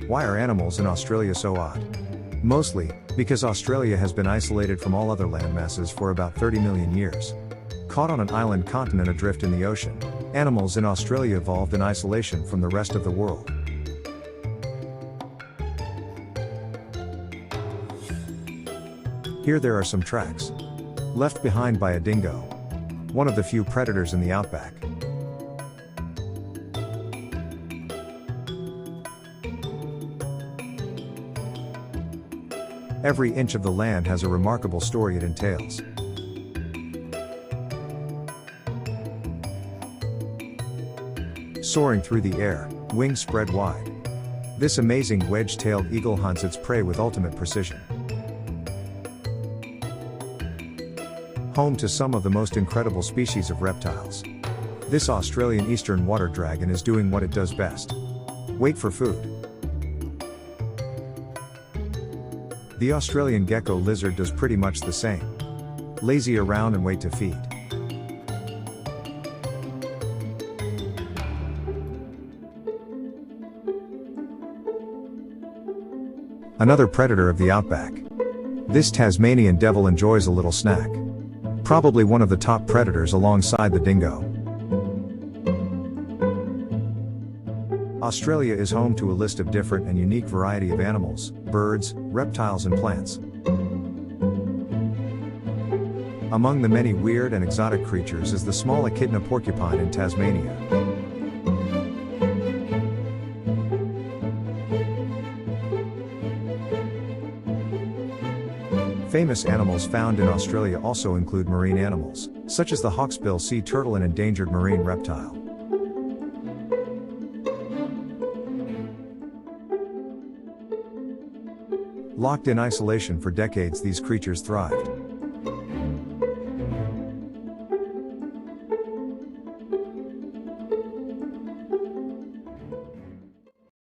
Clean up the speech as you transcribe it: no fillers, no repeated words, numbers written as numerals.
Why are animals in Australia so odd? Mostly, because Australia has been isolated from all other landmasses for about 30 million years. Caught on an island continent adrift in the ocean, animals in Australia evolved in isolation from the rest of the world. Here there are some tracks left behind by a dingo, one of the few predators in the outback. Every inch of the land has a remarkable story it entails. Soaring through the air, wings spread wide. This amazing wedge-tailed eagle hunts its prey with ultimate precision. Home to some of the most incredible species of reptiles. This Australian eastern water dragon is doing what it does best. Wait for food. The Australian gecko lizard does pretty much the same. Lazy around and wait to feed. Another predator of the outback. This Tasmanian devil enjoys a little snack. Probably one of the top predators alongside the dingo. Australia is home to a list of different and unique variety of animals, birds, reptiles and plants. Among the many weird and exotic creatures is the small echidna porcupine in Tasmania. Famous animals found in Australia also include marine animals, such as the hawksbill sea turtle, an endangered marine reptile. Locked in isolation for decades, these creatures thrived.